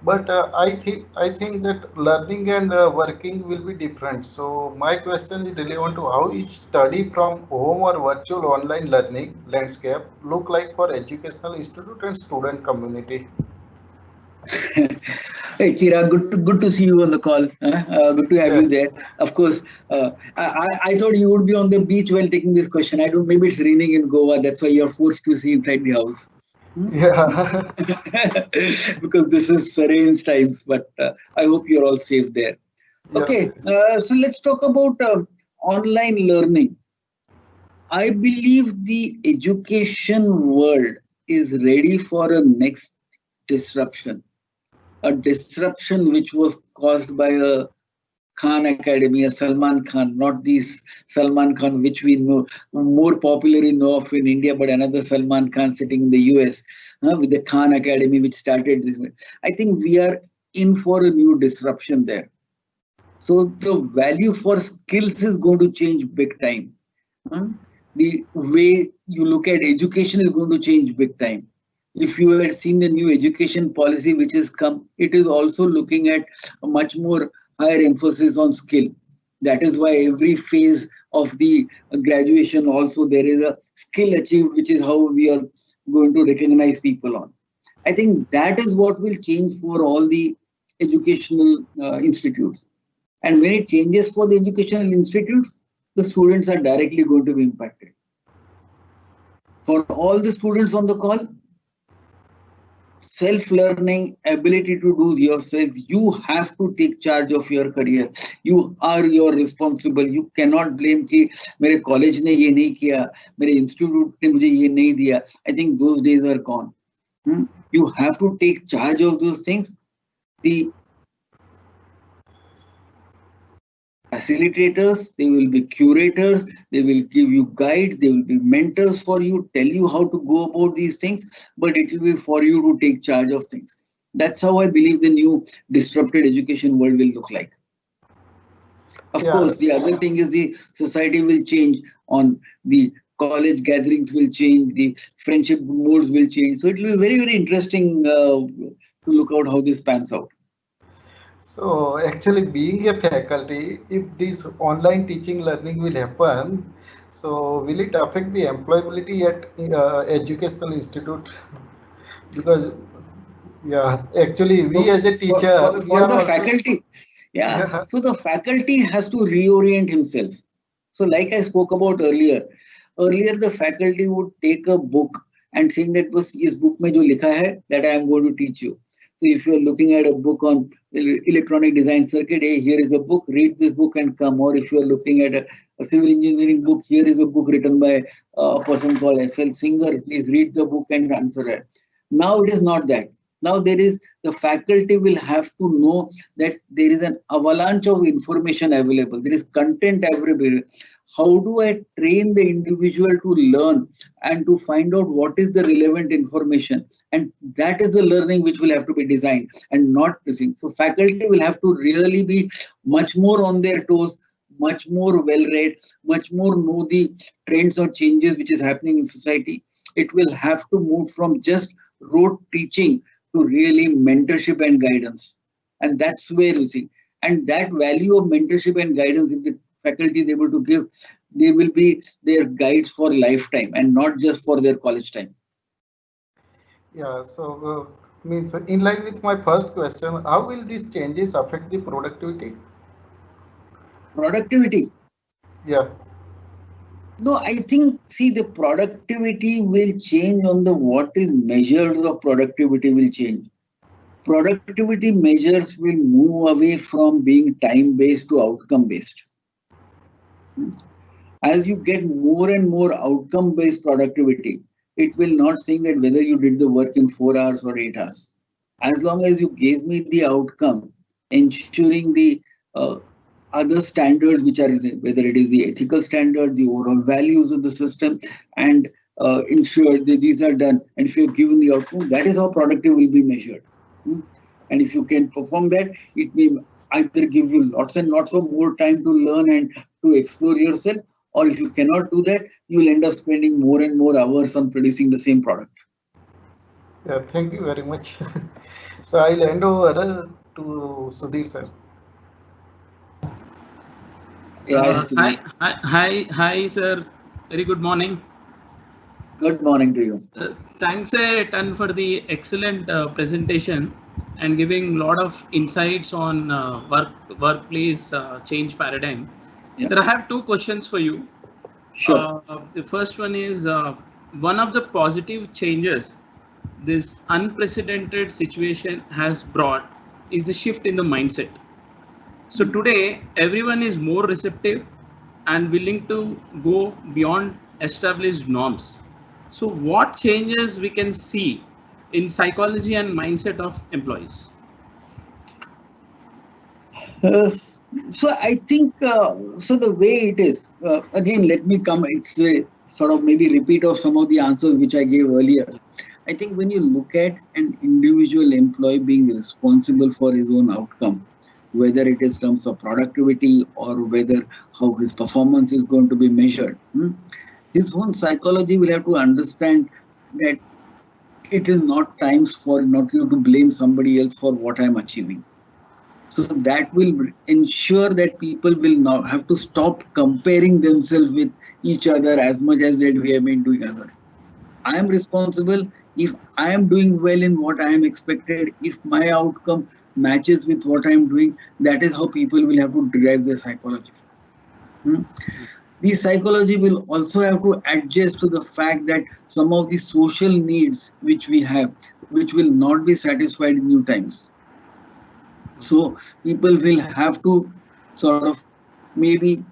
But I think that learning and working will be different. So my question is relevant to how each study from home or virtual online learning landscape look like for educational institute and student community. Hey, Chira, good to see you on the call. Good to have you there. Of course, I thought you would be on the beach while taking this question. I don't. Maybe it's raining in Goa. That's why you're forced to see inside the house. Yeah. Because this is arranged times, but I hope you're all safe there. Okay, so let's talk about online learning. I believe the education world is ready for a next disruption. A disruption which was caused by a Khan Academy, a Salman Khan, not this Salman Khan which we know more popularly know of in India, but another Salman Khan sitting in the US with the Khan Academy which started this. I think we are in for a new disruption there. So the value for skills is going to change big time. The way you look at education is going to change big time. If you had seen the new education policy which has come, it is also looking at a much more higher emphasis on skill. That is why every phase of the graduation also there is a skill achieved, which is how we are going to recognize people on. I think that is what will change for all the educational institutes. And when it changes for the educational institutes, the students are directly going to be impacted. For all the students on the call, self-learning, ability to do yourself, you have to take charge of your career. You are your responsible. You cannot blame कि मेरे college ने ये नहीं किया, मेरे institute ने मुझे ये नहीं दिया. I think those days are gone. You have to take charge of those things. The facilitators, they will be curators, they will give you guides, they will be mentors for you, tell you how to go about these things, but it will be for you to take charge of things. That's how I believe the new disrupted education world will look like. Of course, the other thing is the society will change, on the college gatherings will change, the friendship modes will change. So it will be very, very interesting to look out how this pans out. So actually, being a faculty, if this online teaching learning will happen, so will it affect the employability at educational institute? Because actually we as a teacher, for the faculty, so the faculty has to reorient himself. So like I spoke about earlier the faculty would take a book and think that was is book mein jo likha hai that I am going to teach you. So if you are looking at a book on electronic design circuit, hey, here is a book, read this book and come. Or if you are looking at a civil engineering book, here is a book written by a person called F.L. Singer, please read the book and answer it. Now it is not that. Now the faculty will have to know that there is an avalanche of information available. There is content everywhere. How do I train the individual to learn and to find out what is the relevant information? And that is the learning which will have to be designed and not missing. So faculty will have to really be much more on their toes, much more well-read, much more know the trends or changes which is happening in society. It will have to move from just rote teaching to really mentorship and guidance. And that's where you see. And that value of mentorship and guidance, if the faculty is able to give, they will be their guides for lifetime and not just for their college time. Yeah, so means in line with my first question, how will these changes affect the productivity? Productivity? Yeah. No, I think, see, the productivity will change on the what is measures of productivity will change. Productivity measures will move away from being time-based to outcome-based. As you get more and more outcome-based productivity, it will not say that whether you did the work in 4 hours or 8 hours. As long as you gave me the outcome, ensuring the other standards which are, whether it is the ethical standard, the overall values of the system, and ensure that these are done. And if you're given the outcome, that is how productive will be measured. And if you can perform that, it may either give you lots and lots of more time to learn and to explore yourself, or if you cannot do that, you will end up spending more and more hours on producing the same product. Yeah, thank you very much. So I'll hand over to Sudhir sir. Hi, sir. Very good morning. Good morning to you. Thanks a ton for the excellent presentation and giving a lot of insights on workplace change paradigm. Yeah. Sir, I have 2 questions for you. Sure. The first one is one of the positive changes this unprecedented situation has brought is the shift in the mindset. So today, everyone is more receptive and willing to go beyond established norms. So what changes we can see in psychology and mindset of employees? So I think, so the way it is, again, let me come, it's a sort of maybe repeat of some of the answers which I gave earlier. I think when you look at an individual employee being responsible for his own outcome, whether it is in terms of productivity or whether how his performance is going to be measured, his own psychology will have to understand that it is not times for not you to blame somebody else for what I'm achieving. So that will ensure that people will now have to stop comparing themselves with each other as much as that we have been doing other. I am responsible. If I am doing well in what I am expected, if my outcome matches with what I am doing, that is how people will have to derive their psychology. The psychology will also have to adjust to the fact that some of the social needs which we have, which will not be satisfied in new times. So people will have to sort of maybe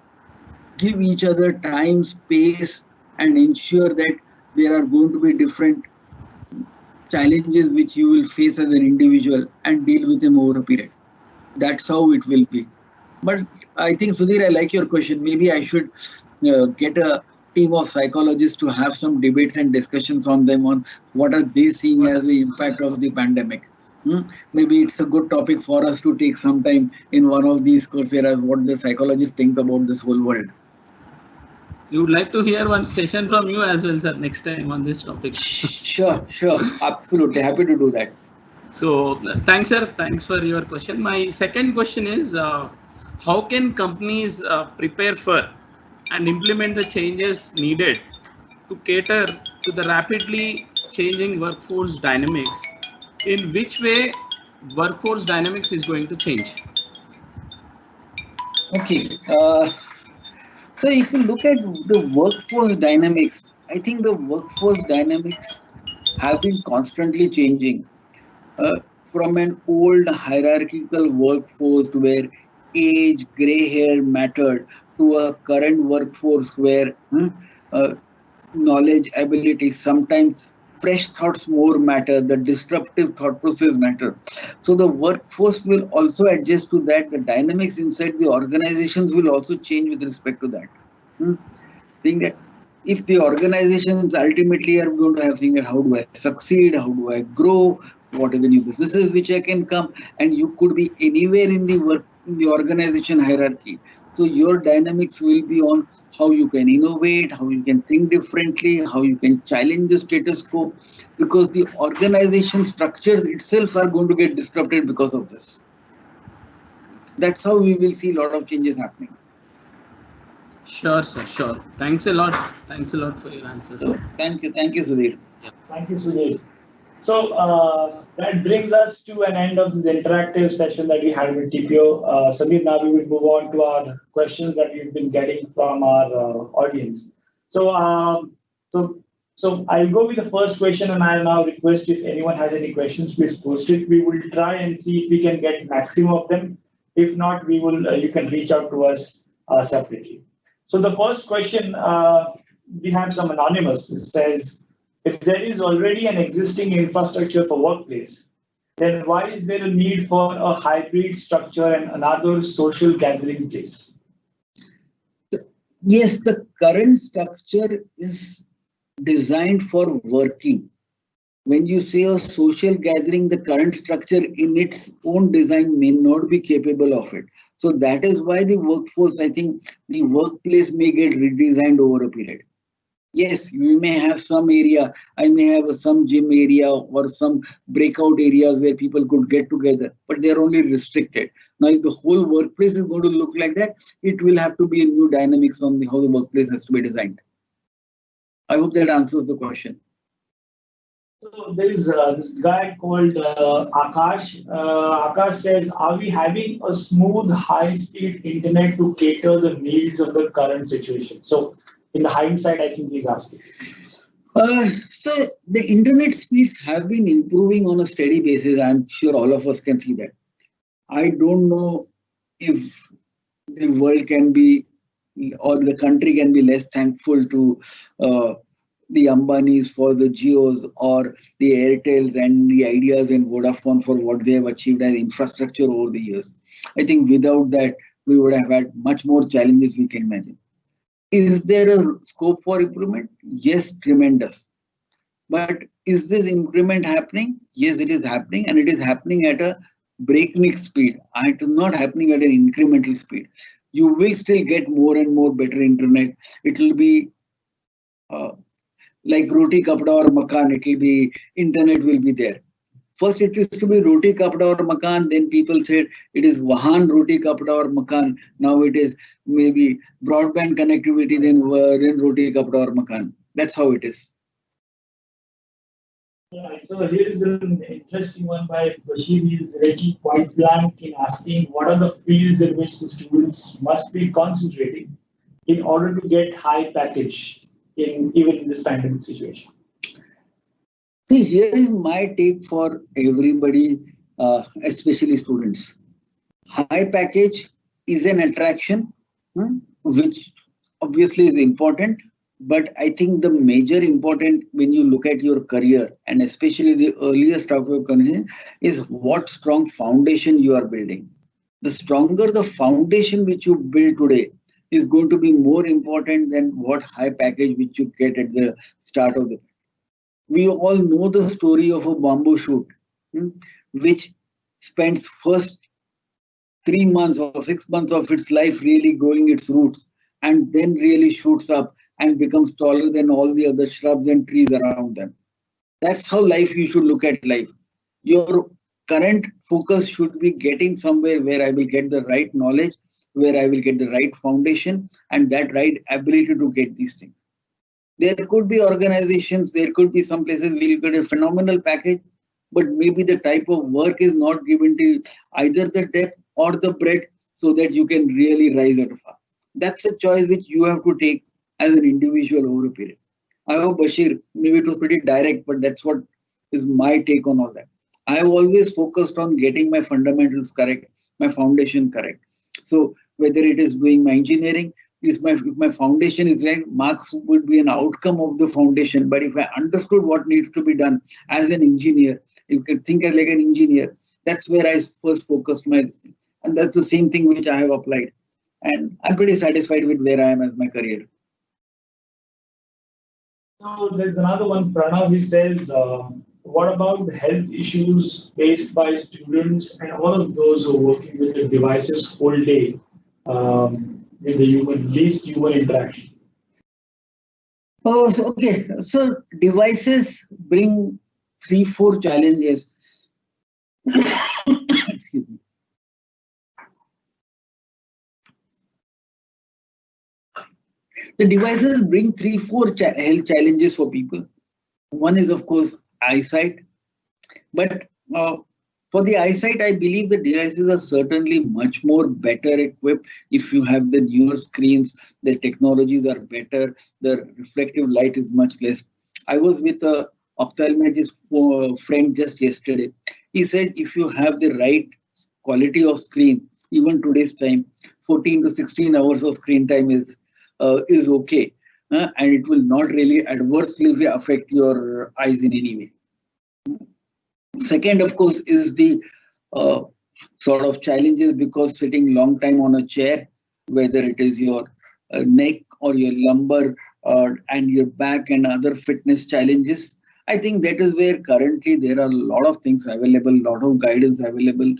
give each other time, space, and ensure that there are going to be different challenges which you will face as an individual and deal with them over a period. That's how it will be. But I think, Sudhir, I like your question. Maybe I should get a team of psychologists to have some debates and discussions on them on what are they seeing as the impact of the pandemic. Maybe it's a good topic for us to take some time in one of these Coursera's, what the psychologists think about this whole world. You would like to hear one session from you as well, sir, next time on this topic. Sure, absolutely happy to do that. So thanks, sir. Thanks for your question. My second question is, how can companies prepare for and implement the changes needed to cater to the rapidly changing workforce dynamics? In which way workforce dynamics is going to change? Okay. So if you look at the workforce dynamics, I think the workforce dynamics have been constantly changing. From an old hierarchical workforce where age, grey hair mattered, to a current workforce where knowledge, ability, sometimes fresh thoughts more matter, the disruptive thought process matter. So the workforce will also adjust to that. The dynamics inside the organizations will also change with respect to that. Think that if the organizations ultimately are going to have things that how do I succeed, how do I grow, what are the new businesses which I can come, and you could be anywhere in the organization hierarchy. So your dynamics will be on how you can innovate, how you can think differently, how you can challenge the status quo, because the organization structures itself are going to get disrupted because of this. That's how we will see a lot of changes happening. Sure, sir. Sure. Thanks a lot. Thanks a lot for your answers. So, thank you, Sudhir. Yeah. Thank you, Sudhir. So that brings us to an end of this interactive session that we had with TPO. Samir, now we will move on to our questions that we've been getting from our audience. So I'll go with the first question, and I'll now request if anyone has any questions, please post it. We will try and see if we can get maximum of them. If not, we will. You can reach out to us separately. So the first question, we have some anonymous. It says, if there is already an existing infrastructure for workplace, then why is there a need for a hybrid structure and another social gathering place? Yes, the current structure is designed for working. When you say a social gathering, the current structure in its own design may not be capable of it. So that is why the workforce, I think the workplace may get redesigned over a period. Yes, you may have some area, I may have some gym area or some breakout areas where people could get together, but they are only restricted. Now, if the whole workplace is going to look like that, it will have to be a new dynamics on how the workplace has to be designed. I hope that answers the question. So there is this guy called Akash. Akash says, are we having a smooth, high-speed internet to cater the needs of the current situation? So in the hindsight, I think he's asking. So the internet speeds have been improving on a steady basis. I'm sure all of us can see that. I don't know if the world can be, or the country can be less thankful to the Ambanis for the Jios or the Airtels and the Ideas and Vodafone for what they have achieved as infrastructure over the years. I think without that, we would have had much more challenges we can imagine. Is there a scope for improvement? Yes, tremendous. But is this increment happening? Yes, it is happening, and it is happening at a breakneck speed. It is not happening at an incremental speed. You will still get more and more better internet. It will be like roti, kapda or makan. It will be, internet will be there. First, it used to be roti, kapda or makan. Then people said it is vahan, roti, kapda or makan. Now it is maybe broadband connectivity, then roti, kapda or makan. That's how it is. Right. So here's an interesting one by Bashir. He is directly point blank in asking what are the fields in which the students must be concentrating in order to get high package even in this pandemic situation. See, here is my take for everybody, especially students. High package is an attraction, which obviously is important, But I think the major important when you look at your career, and especially the earliest of your career, is what strong foundation you are building. The stronger the foundation which you build today is going to be more important than what high package which you get at the start of the. We all know the story of a bamboo shoot, which spends first 3 months or 6 months of its life really growing its roots, and then really shoots up and becomes taller than all the other shrubs and trees around them. That's how life you should look at life. Your current focus should be getting somewhere where I will get the right knowledge, where I will get the right foundation and that right ability to get these things. There could be organizations, there could be some places we'll get a phenomenal package, but maybe the type of work is not given to either the depth or the breadth so that you can really rise out of it. That's a choice which you have to take as an individual over a period. I hope Bashir, maybe it was pretty direct, but that's what is my take on all that. I have always focused on getting my fundamentals correct, my foundation correct. So whether it is doing my engineering, if my foundation is right, marks would be an outcome of the foundation. But if I understood what needs to be done as an engineer, you can think as like an engineer, that's where I first focused my thing. And that's the same thing which I have applied. And I'm pretty satisfied with where I am as my career. So there's another one, Pranav, he says, what about the health issues faced by students and all of those who are working with the devices whole day with the least human interaction? Oh, okay. So devices bring 3-4 challenges. Excuse me. The devices bring 3-4 health challenges for people. One is, of course, eyesight. But for the eyesight, I believe the devices are certainly much more better equipped if you have the newer screens, the technologies are better, the reflective light is much less. I was with a ophthalmologist friend just yesterday. He said if you have the right quality of screen, even today's time, 14 to 16 hours of screen time is okay. And it will not really adversely affect your eyes in any way. Second, of course, is the sort of challenges because sitting long time on a chair, whether it is your neck or your lumbar and your back and other fitness challenges. I think that is where currently there are a lot of things available, a lot of guidance available,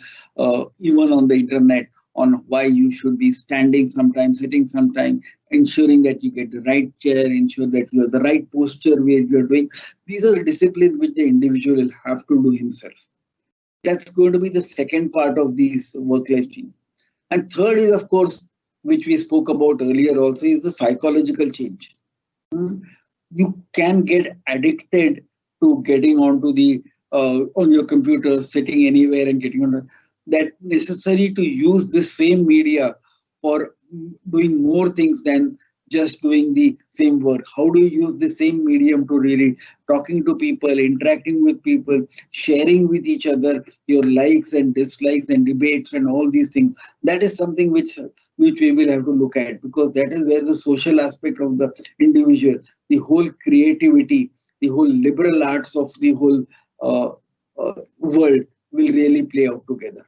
even on the internet on why you should be standing sometime, sitting sometime, ensuring that you get the right chair, ensure that you have the right posture where you are doing. These are disciplines which the individual will have to do himself. That's going to be the second part of these work-life change. And third is, of course, which we spoke about earlier also, is the psychological change. You can get addicted to getting onto the on your computer, sitting anywhere and getting on that necessary to use the same media for doing more things than just doing the same work. How do you use the same medium to really talking to people, interacting with people, sharing with each other your likes and dislikes and debates and all these things? That is something which we will have to look at, because that is where the social aspect of the individual, the whole creativity, the whole liberal arts of the whole world will really play out together.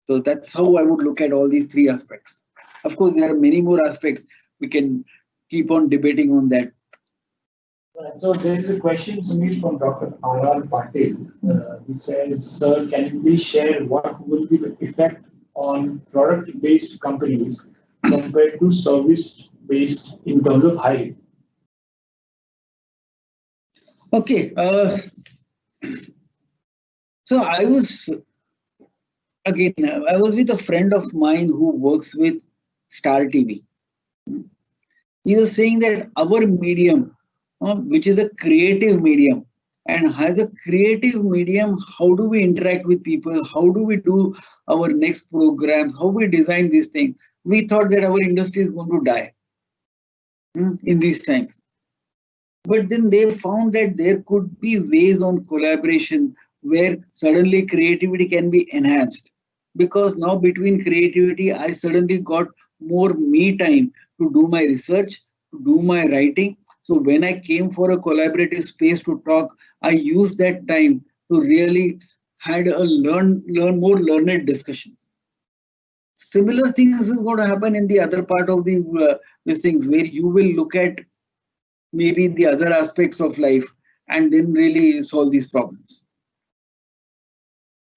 So that's how I would look at all these three aspects. Of course, there are many more aspects. We can keep on debating on that. So there is a question, Samir, from Dr. R.R. Patil. He says, sir, can you please share what will be the effect on product-based companies compared to service-based in terms of hiring? Okay. So I was with a friend of mine who works with Star TV. He was saying that our medium, which is a creative medium, and as a creative medium, how do we interact with people? How do we do our next programs? How we design these things? We thought that our industry is going to die in these times. But then they found that there could be ways on collaboration where suddenly creativity can be enhanced. Because now between creativity, I suddenly got more me time to do my research, to do my writing. So when I came for a collaborative space to talk, I used that time to really had a learn more learned discussions. Similar things is going to happen in the other part of the these things, where you will look at maybe the other aspects of life and then really solve these problems.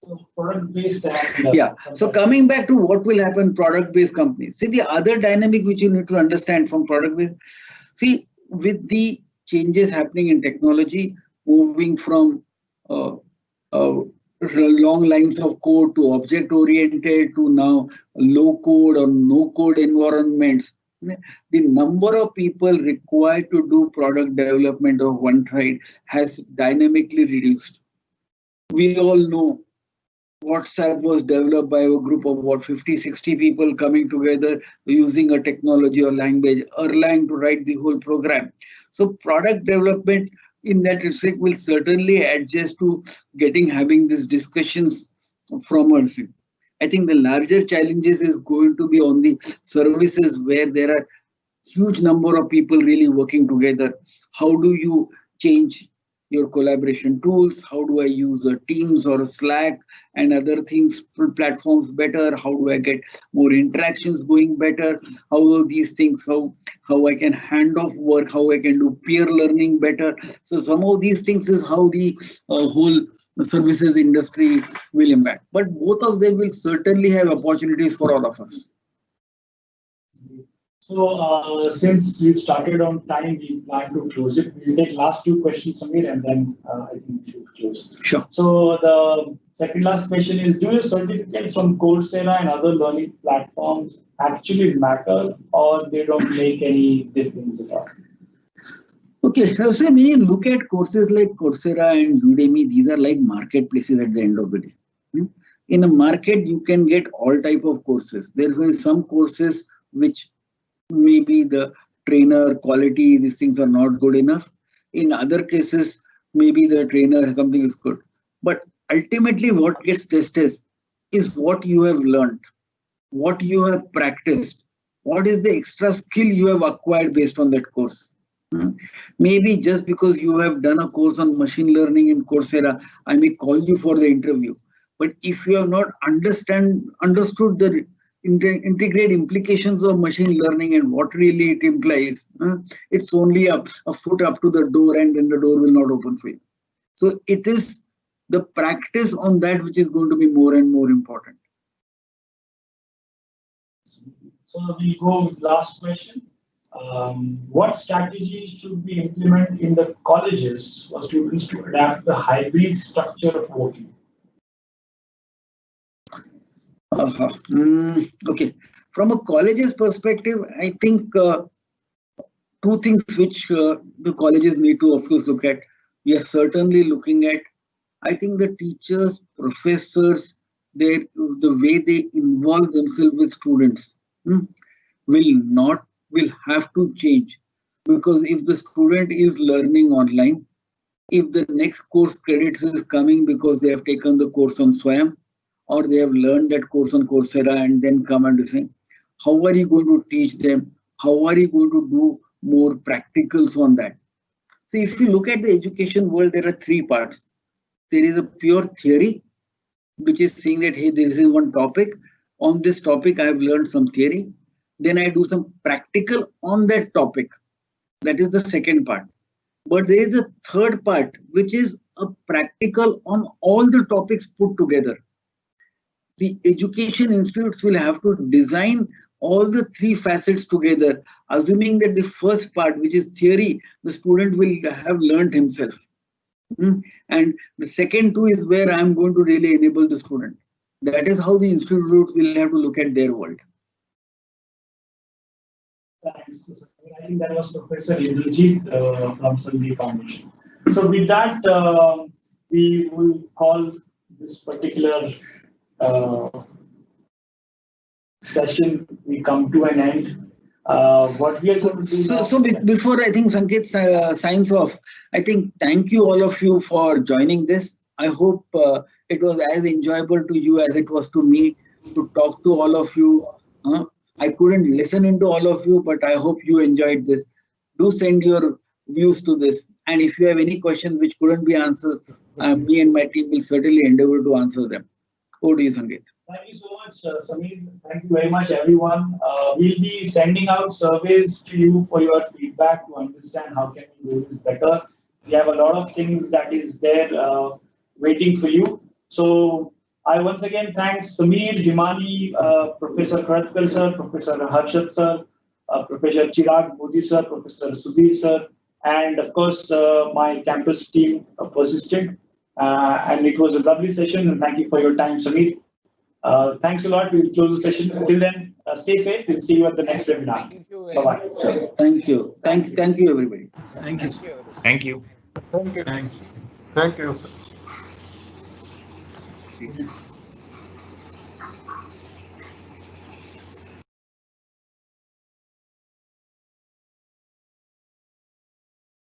So product-based and Yeah. So coming back to what will happen product-based companies. See, the other dynamic which you need to understand from product-based, see, with the changes happening in technology, moving from long lines of code to object-oriented to now low-code or no-code environments, the number of people required to do product development of one side has dynamically reduced. We all know WhatsApp was developed by a group of what 50, 60 people coming together using a technology or language, Erlang, to write the whole program. So product development in that respect will certainly adjust to having these discussions from us. I think the larger challenges is going to be on the services where there are huge number of people really working together. How do you change your collaboration tools? How do I use a Teams or a Slack and other things, platforms better? How do I get more interactions going better? How are these things, how I can hand off work, how I can do peer learning better? So some of these things is how the whole services industry will impact. But both of them will certainly have opportunities for all of us. So since we've started on time, we plan to close it. We'll take last two questions, Samir, and then I think we should close. Sure. So the second last question is, do your certificates from Coursera and other learning platforms actually matter, or they don't make any difference at all? Okay, so when you look at courses like Coursera and Udemy, these are like marketplaces at the end of the day. In a market, you can get all type of courses. There will be some courses which maybe the trainer quality, these things are not good enough. In other cases, maybe the trainer something is good. But ultimately what gets tested is what you have learned, what you have practiced, what is the extra skill you have acquired based on that course. Maybe just because you have done a course on machine learning in Coursera, I may call you for the interview. But if you have not understood the integrate implications of machine learning and what really it implies, it's only a foot up to the door and then the door will not open for you. So it is the practice on that which is going to be more and more important. So we go with last question. What strategies should we implement in the colleges for students to adapt the hybrid structure of working? Okay, from a college's perspective, I think two things which the colleges need to of course look at. We are certainly looking at, I think, the teachers, professors, the way they involve themselves with students will have to change, because if the student is learning online, if the next course credits is coming because they have taken the course on Swayam, or they have learned that course on Coursera and then come and say, how are you going to teach them? How are you going to do more practicals on that? So if you look at the education world, there are three parts. There is a pure theory, which is saying that, hey, this is one topic. On this topic, I have learned some theory. Then I do some practical on that topic. That is the second part. But there is a third part, which is a practical on all the topics put together. The education institutes will have to design all the three facets together, assuming that the first part, which is theory, the student will have learned himself. And the second two is where I'm going to really enable the student. That is how the institute will have to look at their world. Thanks. I think that was Professor Indrajit from Sandeep Foundation. So with that, we will call this particular session, we come to an end. What we are going to do so before I think Sanket signs off, I think thank you all of you for joining this. I hope it was as enjoyable to you as it was to me to talk to all of you. I couldn't listen into all of you, but I hope you enjoyed this. do send your views to this. And if you have any questions which couldn't be answered, me and my team will certainly endeavor to answer them. Over to you, Sanket. Thank you so much, Sameer. Thank you very much, everyone. We'll be sending out surveys to you for your feedback to understand how can we do this better. We have a lot of things that is there waiting for you. So I once again thank Sameer, Himani, Professor Kharatkar sir, Professor Harshad sir, Professor Chirag Modi sir, Professor Sudhir sir, and of course my campus team, Persistent. And it was a lovely session, and thank you for your time, Sameer. Thanks a lot. We'll close the session. Until then, stay safe. We'll see you at the next webinar. Thank you. Bye-bye. Thank you. Thank you, everybody. Thank you. Thank you. Thank you. Thanks. Thank you, sir.